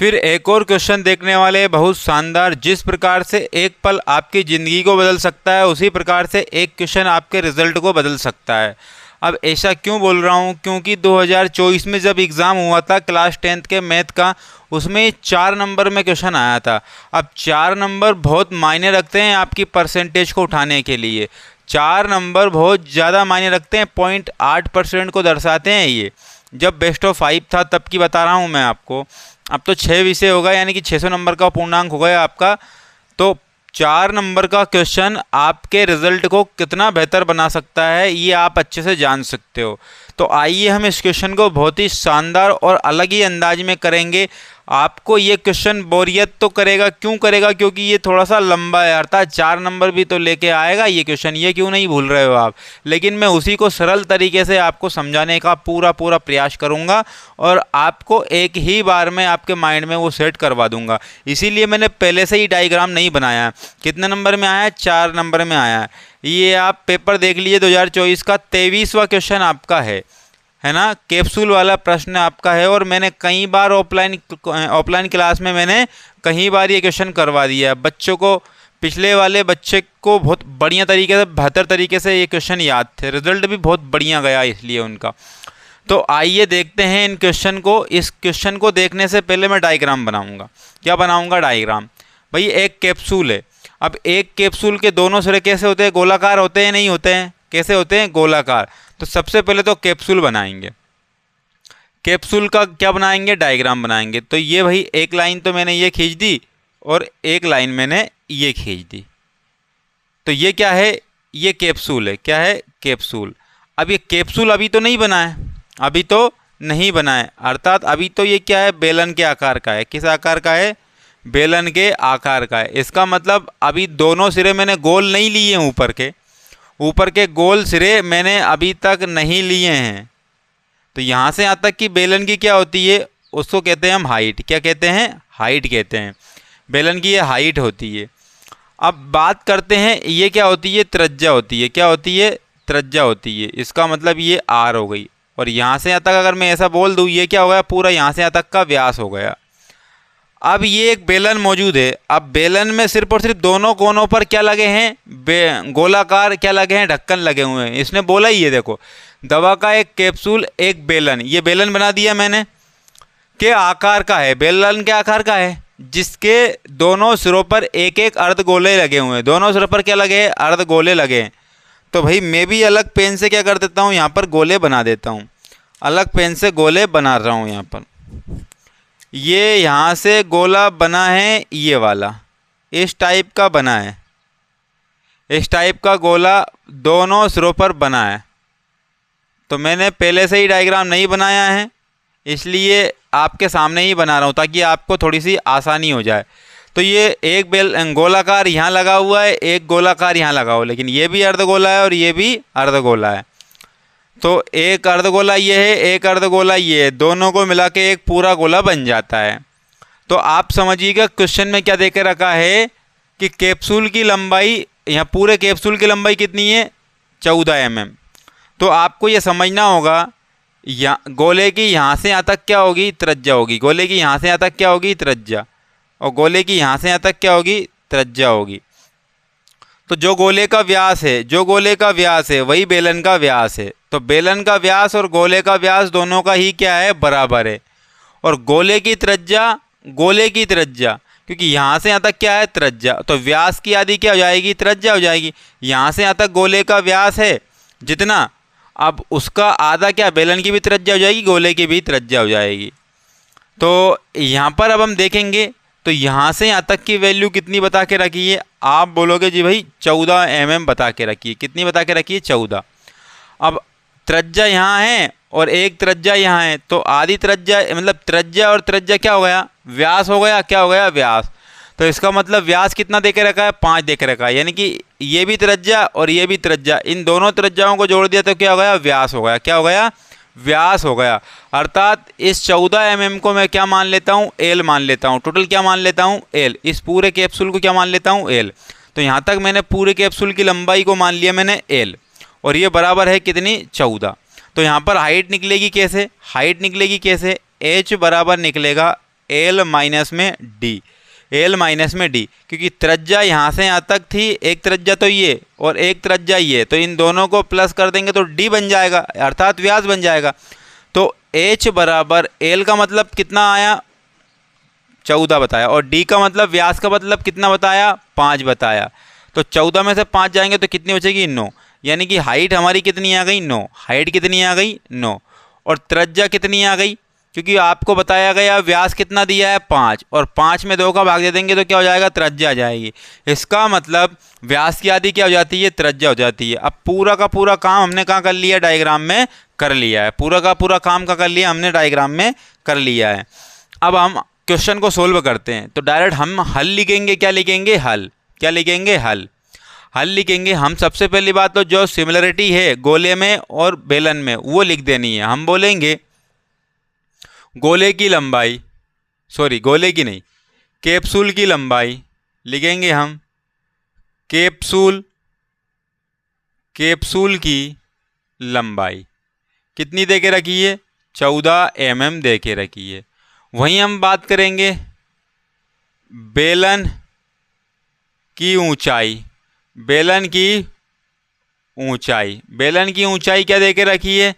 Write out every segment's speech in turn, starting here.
फिर एक और क्वेश्चन देखने वाले हैं, बहुत शानदार। जिस प्रकार से एक पल आपकी ज़िंदगी को बदल सकता है, उसी प्रकार से एक क्वेश्चन आपके रिजल्ट को बदल सकता है। अब ऐसा क्यों बोल रहा हूँ, क्योंकि 2024 में जब एग्ज़ाम हुआ था क्लास 10th के मैथ का, उसमें 4 नंबर में क्वेश्चन आया था। अब 4 नंबर बहुत मायने रखते हैं आपकी परसेंटेज को उठाने के लिए। 4 नंबर बहुत ज़्यादा मायने रखते हैं, 0.8% को दर्शाते हैं ये। जब बेस्ट ऑफ 5 था तब की बता रहा हूँ मैं आपको। अब तो 6 विषय होगा, यानी कि 600 नंबर का पूर्णांक हो गया आपका। तो 4 नंबर का क्वेश्चन आपके रिजल्ट को कितना बेहतर बना सकता है, ये आप अच्छे से जान सकते हो। तो आइए हम इस क्वेश्चन को बहुत ही शानदार और अलग ही अंदाज में करेंगे। आपको ये क्वेश्चन बोरियत तो करेगा, क्यों करेगा, क्योंकि ये थोड़ा सा लंबा है, अर्थात 4 नंबर भी तो लेके आएगा ये क्वेश्चन, ये क्यों नहीं भूल रहे हो आप। लेकिन मैं उसी को सरल तरीके से आपको समझाने का पूरा प्रयास करूंगा और आपको एक ही बार में आपके माइंड में वो सेट करवा दूंगा। इसीलिए मैंने पहले से ही डायग्राम नहीं बनाया। कितने नंबर में आया है? 4 नंबर में आया है। ये आप पेपर देख लीजिए, 2024 का 23वां क्वेश्चन आपका है ना, कैप्सूल वाला प्रश्न आपका है। और मैंने कई बार ऑफलाइन क्लास में मैंने कई बार ये क्वेश्चन करवा दिया है बच्चों को। पिछले वाले बच्चे को बहुत बढ़िया तरीके से, बेहतर तरीके से ये क्वेश्चन याद थे, रिजल्ट भी बहुत बढ़िया गया इसलिए उनका। तो आइए देखते हैं इन क्वेश्चन को। इस क्वेश्चन को देखने से पहले मैं डायग्राम बनाऊंगा। क्या बनाऊंगा? डायग्राम। भाई एक कैप्सूल है। अब एक कैप्सूल के दोनों सिरे कैसे होते हैं? गोलाकार होते हैं, नहीं होते हैं? कैसे होते हैं? गोलाकार। तो सबसे पहले तो कैप्सूल बनाएंगे। कैप्सूल का क्या बनाएंगे? डायग्राम बनाएंगे। तो ये भाई एक लाइन तो मैंने ये खींच दी और एक लाइन मैंने ये खींच दी। तो ये क्या है? ये कैप्सूल है। क्या है? कैप्सूल। अब ये कैप्सूल अभी तो नहीं बना है, अभी तो नहीं बना है, अर्थात अभी तो ये क्या है? बेलन के आकार का है। किस आकार का है? बेलन के आकार का है। इसका मतलब अभी दोनों सिरे मैंने गोल नहीं लिए हैं, ऊपर के गोल सिरे मैंने अभी तक नहीं लिए हैं। तो यहाँ से यहाँ तक की बेलन की क्या होती है? उसको कहते हैं हम हाइट। क्या कहते हैं? हाइट कहते हैं। बेलन की ये हाइट होती है। अब बात करते हैं, ये क्या होती है? त्रिज्या होती है। क्या होती है? त्रिज्या होती है। इसका मतलब ये आर हो गई। और यहाँ से यहाँ तक अगर मैं ऐसा बोल दूँ, ये क्या हो गया? पूरा यहाँ से यहाँ तक का व्यास हो गया। अब ये एक बेलन मौजूद है। अब बेलन में सिर्फ और सिर्फ दोनों कोनों पर क्या लगे हैं? गोलाकार क्या लगे हैं? ढक्कन लगे हुए हैं। इसने बोला ही है, देखो, दवा का एक कैप्सूल, एक बेलन। ये बेलन बना दिया मैंने, के आकार का है। बेलन के आकार का है, जिसके दोनों सिरों पर एक एक अर्धगोले लगे हुए हैं। दोनों सिरों पर क्या लगे हैं? अर्धगोले लगे हैं। तो भाई मैं भी अलग पेन से क्या कर देता हूँ, यहाँ पर गोले बना देता हूँ। अलग पेन से गोले बना रहा हूँ यहाँ पर। ये यहाँ से गोला बना है, ये वाला इस टाइप का बना है। इस टाइप का गोला दोनों सिरों पर बना है। तो मैंने पहले से ही डायग्राम नहीं बनाया है, इसलिए आपके सामने ही बना रहा हूँ ताकि आपको थोड़ी सी आसानी हो जाए। तो ये एक गोलाकार यहाँ लगा हुआ है, एक गोलाकार यहाँ लगा हुआ, लेकिन ये भी अर्धगोला है और ये भी अर्धगोला है। तो एक अर्धगोला ये है, एक अर्धगोला ये है, दोनों को मिला के एक पूरा गोला बन जाता है। तो आप समझिएगा क्वेश्चन में क्या देके रखा है कि कैप्सूल की लंबाई, यहाँ पूरे कैप्सूल की लंबाई कितनी है? 14 mm। तो आपको ये समझना होगा, गोले की यहाँ से यहाँ तक क्या होगी? त्रिज्या होगी। गोले की यहाँ से यहाँ तक क्या होगी? त्रिज्या। और गोले की यहाँ से यहाँ तक क्या होगी? त्रिज्या होगी। तो जो गोले का व्यास है, वही बेलन का व्यास है। तो बेलन का व्यास और गोले का व्यास दोनों का ही क्या है? बराबर है। और गोले की त्रिज्या, क्योंकि यहाँ से यहाँ तक क्या है? त्रिज्या। तो व्यास की आधी क्या हो जाएगी? त्रिज्या हो जाएगी। यहाँ से यहाँ तक गोले का व्यास है जितना, अब उसका आधा क्या? बेलन की भी त्रिज्या हो जाएगी, गोले की भी त्रिज्या हो जाएगी। तो यहाँ पर अब हम देखेंगे, तो यहाँ से यहाँ तक की वैल्यू कितनी बता के रखी है? आप बोलोगे जी भाई 14 mm बता के रखिए। कितनी बता के रखिए? 14। अब त्रिज्या यहाँ है और एक त्रिज्या यहाँ है, तो आधी त्रिज्या, मतलब त्रिज्या और त्रिज्या क्या हो गया? व्यास हो गया। क्या हो गया? व्यास। तो इसका मतलब व्यास कितना दे के रखा है? 5 दे के रखा है, यानी कि ये भी त्रिज्या और ये भी त्रिज्या, इन दोनों त्रिज्याओं को जोड़ दिया तो क्या हो गया? व्यास हो गया। क्या हो गया? व्यास हो गया। अर्थात इस 14 mm को मैं क्या मान लेता हूँ? एल मान लेता हूँ। टोटल क्या मान लेता हूँ? एल। इस पूरे कैप्सूल को क्या मान लेता हूँ? एल। तो यहाँ तक मैंने पूरे कैप्सूल की लंबाई को मान लिया मैंने एल, और ये बराबर है कितनी? 14। तो यहाँ पर हाइट निकलेगी कैसे? एच बराबर निकलेगा एल माइनस में डी, एल माइनस में डी, क्योंकि त्रिज्या यहाँ से यहाँ तक थी, एक त्रिज्या तो ये और एक त्रिज्या ये, तो इन दोनों को प्लस कर देंगे तो डी बन जाएगा, अर्थात व्यास बन जाएगा। तो एच बराबर एल का मतलब कितना आया 14 बताया, और डी का मतलब व्यास का मतलब कितना बताया 5 बताया। तो 14 में से 5 जाएंगे तो कितनी बचेगी 9, यानी कि हाइट हमारी कितनी आ गई 9, हाइट कितनी आ गई 9, और त्रिज्या कितनी आ गई, क्योंकि आपको बताया गया व्यास कितना दिया है 5, और 5 में 2 का भाग दे देंगे तो क्या हो जाएगा त्रिज्या आ जाएगी। इसका मतलब व्यास की आधी क्या हो जाती है त्रिज्या हो जाती है। अब पूरा का पूरा काम हमने कहाँ कर लिया डायग्राम में कर लिया है, पूरा का पूरा काम का कर लिया हमने डायग्राम में कर लिया है। अब हम क्वेश्चन को सोल्व करते हैं, तो डायरेक्ट हम हल लिखेंगे, क्या लिखेंगे हल, क्या लिखेंगे हल, हल लिखेंगे हम। सबसे पहली बात तो जो सिमिलरिटी है गोले में और बेलन में वो लिख देनी है। हम बोलेंगे गोले की लंबाई, सॉरी गोले की नहीं, कैप्सूल की लंबाई लिखेंगे हम, कैप्सूल की लंबाई कितनी दे के रखी है 14 mm दे के रखी है। वहीं हम बात करेंगे बेलन की ऊंचाई, बेलन की ऊंचाई, बेलन की ऊंचाई क्या दे के रखी है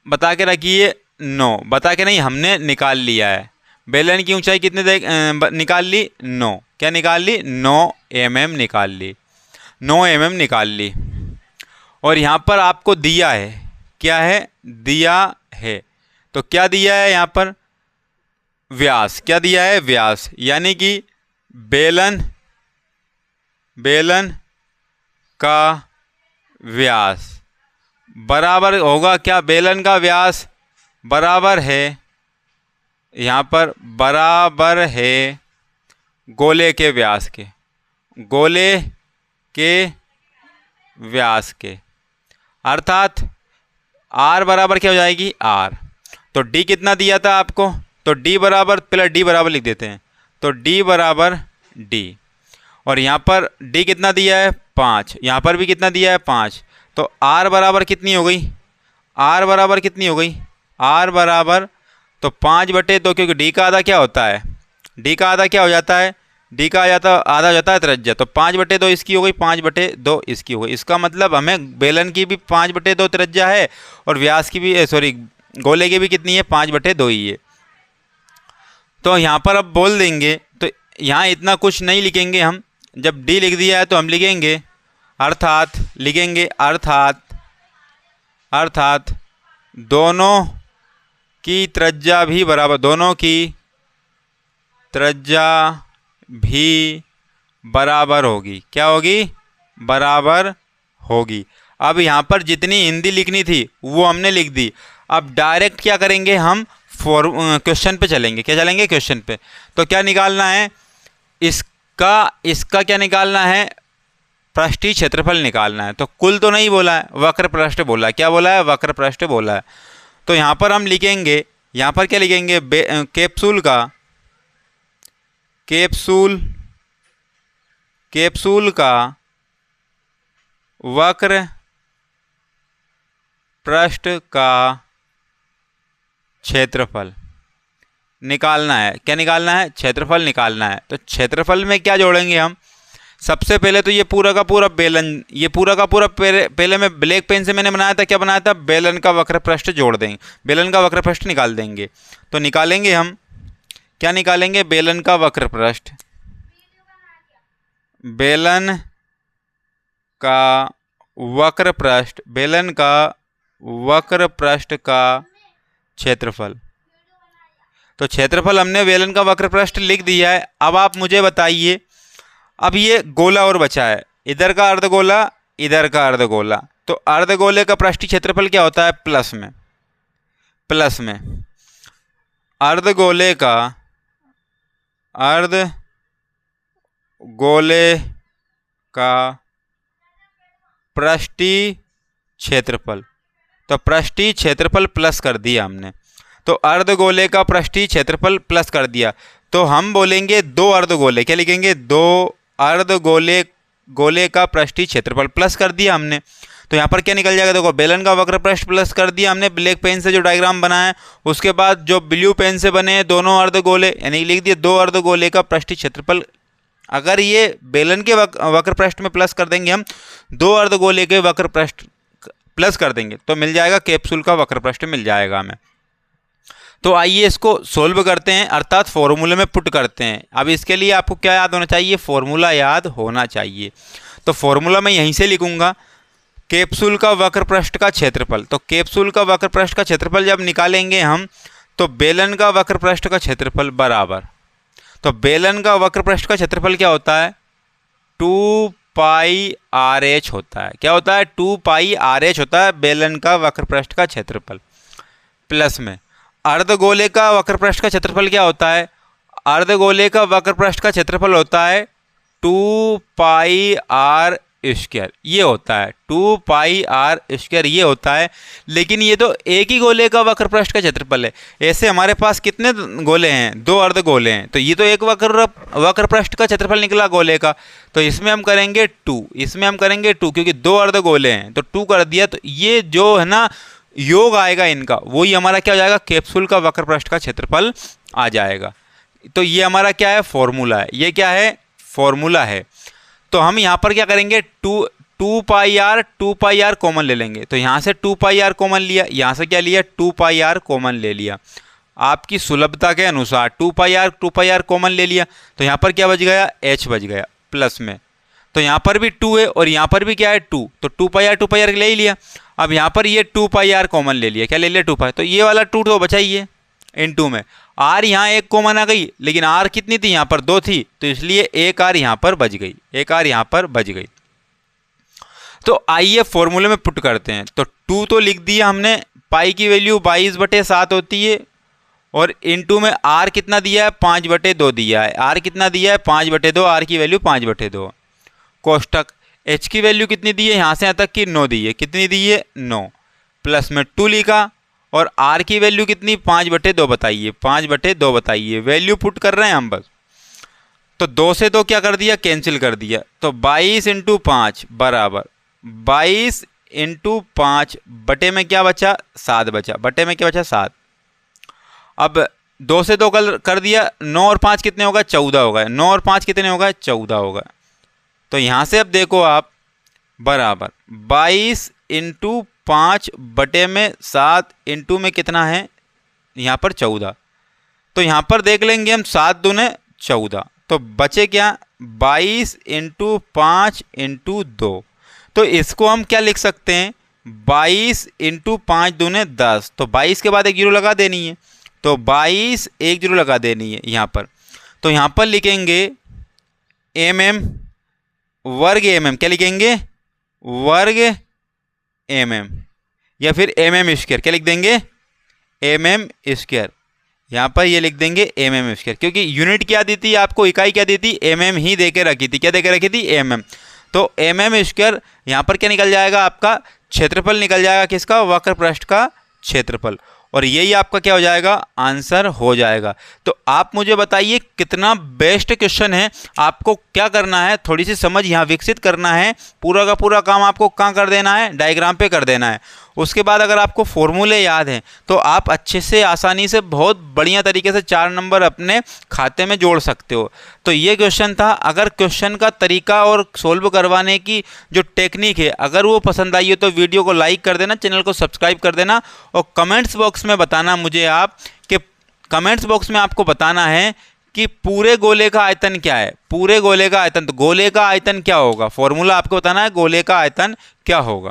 बता के रखी है 9, बता के नहीं हमने निकाल लिया है। बेलन की ऊंचाई कितने निकाल ली 9, क्या निकाल ली 9 mm निकाल ली, 9 mm निकाल ली। और यहाँ पर आपको दिया है, क्या है दिया है, तो क्या दिया है यहाँ पर व्यास, क्या दिया है व्यास, यानी कि बेलन का व्यास बराबर होगा क्या, बेलन का व्यास बराबर है, यहाँ पर बराबर है गोले के व्यास के, गोले के व्यास के, अर्थात r बराबर क्या हो जाएगी r। तो d कितना दिया था आपको, तो d बराबर, पहले d बराबर लिख देते हैं, तो d बराबर d, और यहाँ पर d कितना दिया है 5, यहाँ पर भी कितना दिया है 5, तो r बराबर कितनी हो गई, r बराबर कितनी हो गई, r बराबर तो 5/2, क्योंकि d का आधा क्या होता है, d का आधा क्या हो जाता है, d का आधा हो जाता है त्रिज्या, तो 5/2 इसकी हो गई, 5/2 इसकी हो गई। इसका मतलब हमें बेलन की भी 5/2 त्रिज्या है और व्यास की भी, सॉरी गोले की भी कितनी है 5/2 ही है। तो यहाँ पर अब बोल देंगे, तो यहाँ इतना कुछ नहीं लिखेंगे हम, जब d लिख दिया है तो हम लिखेंगे अर्थात, लिखेंगे अर्थात दोनों की त्रिज्या भी बराबर, दोनों की त्रिज्या भी बराबर होगी, क्या होगी बराबर होगी। अब यहाँ पर जितनी हिंदी लिखनी थी वो हमने लिख दी। अब डायरेक्ट क्या करेंगे हम क्वेश्चन पे चलेंगे, क्या चलेंगे क्वेश्चन पे। तो क्या निकालना है इसका क्या निकालना है, पृष्ठीय क्षेत्रफल निकालना है। तो कुल तो नहीं बोला है, वक्र पृष्ठ बोला है, क्या बोला है वक्र पृष्ठ बोला है। तो यहाँ पर हम लिखेंगे, यहाँ पर क्या लिखेंगे कैप्सूल का वक्र पृष्ठ का क्षेत्रफल निकालना है, क्या निकालना है क्षेत्रफल निकालना है। तो क्षेत्रफल में क्या जोड़ेंगे हम, सबसे पहले तो ये पूरा का पूरा बेलन, ये पूरा का पूरा पहले मैं ब्लैक पेन से मैंने बनाया था, क्या बनाया था बेलन का वक्र पृष्ठ जोड़ देंगे, बेलन का वक्र पृष्ठ निकाल देंगे। तो निकालेंगे हम, क्या निकालेंगे बेलन का वक्र पृष्ठ, बेलन का वक्र पृष्ठ, बेलन का वक्र पृष्ठ का क्षेत्रफल। तो क्षेत्रफल हमने बेलन का वक्र पृष्ठ लिख दिया है। अब आप मुझे बताइए, अब ये गोला और बचा है, इधर का अर्धगोला इधर का अर्धगोला, तो अर्धगोले का पृष्ठीय क्षेत्रफल क्या होता है प्लस में अर्धगोले का पृष्ठीय क्षेत्रफल। तो पृष्ठीय क्षेत्रफल प्लस कर दिया हमने, तो अर्धगोले का पृष्ठीय क्षेत्रफल प्लस कर दिया। तो हम बोलेंगे दो अर्धगोले, क्या लिखेंगे दो अर्धगोले का पृष्ठीय क्षेत्रफल प्लस कर दिया हमने। तो यहाँ पर क्या निकल जाएगा, देखो बेलन का वक्र पृष्ठ प्लस कर दिया हमने ब्लैक पेन से जो डायग्राम बना है, उसके बाद जो ब्लू पेन से बने हैं दोनों अर्धगोले, यानी लिख दिए 2 अर्धगोले का पृष्ठीय क्षेत्रफल। अगर ये बेलन के वक्र पृष्ठ में प्लस कर देंगे हम, 2 अर्धगोले के वक्र पृष्ठ प्लस कर देंगे तो मिल जाएगा कैप्सूल का वक्र पृष्ठ मिल जाएगा हमें। तो आइए इसको सोल्व करते हैं, अर्थात फॉर्मूले में पुट करते हैं। अब इसके लिए आपको क्या याद होना चाहिए, फॉर्मूला याद होना चाहिए। तो फॉर्मूला मैं यहीं से लिखूंगा, कैप्सूल का वक्र पृष्ठ का क्षेत्रफल। तो कैप्सूल का वक्र पृष्ठ का क्षेत्रफल जब निकालेंगे हम, तो बेलन का वक्र पृष्ठ का क्षेत्रफल बराबर, तो बेलन का वक्र पृष्ठ का क्षेत्रफल क्या होता है, 2 पाई आर एच होता है। क्या होता है, 2 पाई आर एच होता है बेलन का वक्र पृष्ठ का क्षेत्रफल। प्लस में अर्धगोले का वक्र पृष्ठ का क्षेत्रफल क्या होता है, अर्धगोले का वक्र पृष्ठ का क्षेत्रफल होता है 2 पाई आर स्क्वायर, ये होता है 2 पाई आर स्क्वायर, ये होता है। लेकिन ये तो एक ही गोले का वक्र पृष्ठ का क्षेत्रफल है। ऐसे हमारे पास कितने गोले हैं, 2 अर्धगोले हैं, तो ये तो एक वक्र पृष्ठ का क्षेत्रफल निकला गोले का, तो इसमें हम करेंगे 2, इसमें हम करेंगे 2, क्योंकि 2 अर्धगोले हैं तो 2 कर दिया। तो ये जो है ना योग आएगा इनका, वही हमारा क्या हो जाएगा, कैप्सूल का वक्र पृष्ठ का क्षेत्रफल आ जाएगा। तो ये हमारा क्या है, फॉर्मूला है। ये क्या है, फॉर्मूला है। तो हम यहाँ पर क्या करेंगे, 2 पाई आर कॉमन ले लेंगे। तो यहाँ से 2 पाई आर कॉमन लिया, यहाँ से क्या लिया, 2 पाई आर कॉमन ले लिया। आपकी सुलभता के अनुसार 2 पाई आर कॉमन ले लिया, तो यहाँ पर क्या बच गया, h बच गया प्लस में। तो यहाँ पर भी 2 है और यहाँ पर भी क्या है 2, तो 2 पाई आर ले ही लिया। अब यहाँ पर ये 2 पाई आर कॉमन ले लिया, क्या ले लिया, 2 पाई, तो ये वाला 2 तो बचा ही है इन 2 में। आर यहाँ एक कॉमन आ गई, लेकिन आर कितनी थी, यहाँ पर 2 थी, तो इसलिए एक आर यहाँ पर बच गई, एक आर यहाँ पर बच गई। तो आइए फॉर्मूले में पुट करते हैं। तो 2 तो लिख दिया हमने, पाई की वैल्यू 22/7 होती है, और इनटू में आर कितना दिया है, 5/2 दिया है। आर कितना दिया है, 5/2, आर की वैल्यू 5/2। कोष्टक एच की वैल्यू कितनी दी है, यहाँ से यहाँ तक की 9 दी है, कितनी दी है, 9, प्लस में 2 लिखा, और आर की वैल्यू कितनी, 5/2 बताइए, 5/2 बताइए, वैल्यू पुट कर रहे हैं हम बस। तो 2 से 2 क्या कर दिया, कैंसिल कर दिया। तो 22 × 5 बराबर 22 × 5 बटे में क्या बचा, 7 बचा, बटे में क्या बचा, 7। अब 2 से 2 कर दिया, 9 और 5 कितने होगा, 14 होगा, 9 और 5 कितने होगा, 14 होगा। तो यहाँ से अब देखो आप, बराबर 22 × 5 बटे में 7 इंटू में कितना है, यहाँ पर 14। तो यहाँ पर देख लेंगे हम, 7 दूने 14, तो बचे क्या, 22 × 5 × 2। तो इसको हम क्या लिख सकते हैं, 22 × 5 दूने 10, तो 22 के बाद एक 0 लगा देनी है, तो 22 एक 0 लगा देनी है यहाँ पर। तो यहाँ पर लिखेंगे mm वर्ग mm, क्या लिखेंगे, वर्ग mm, या फिर mm², क्या लिख देंगे, mm²। यहाँ पर ये लिख देंगे mm², क्योंकि यूनिट क्या दी थी आपको, इकाई क्या दी थी, mm ही दे के रखी थी, क्या दे के रखी थी, mm। तो mm², यहाँ पर क्या निकल जाएगा, आपका क्षेत्रफल निकल जाएगा, किसका, वक्र पृष्ठ का क्षेत्रफल, और यही आपका क्या हो जाएगा, आंसर हो जाएगा। तो आप मुझे बताइए कितना बेस्ट क्वेश्चन है। आपको क्या करना है, थोड़ी सी समझ यहाँ विकसित करना है, पूरा का पूरा काम आपको कहाँ कर देना है, डायग्राम पे कर देना है। उसके बाद अगर आपको फॉर्मूले याद हैं तो आप अच्छे से आसानी से बहुत बढ़िया तरीके से 4 नंबर अपने खाते में जोड़ सकते हो। तो ये क्वेश्चन था। अगर क्वेश्चन का तरीका और सोल्व करवाने की जो टेक्निक है अगर वो पसंद आई हो तो वीडियो को लाइक कर देना, चैनल को सब्सक्राइब कर देना, और कमेंट्स बॉक्स में बताना मुझे आप कि कमेंट्स बॉक्स में आपको बताना है कि पूरे गोले का आयतन क्या है, पूरे गोले का आयतन। तो गोले का आयतन क्या होगा, फॉर्मूला आपको बताना है, गोले का आयतन क्या होगा।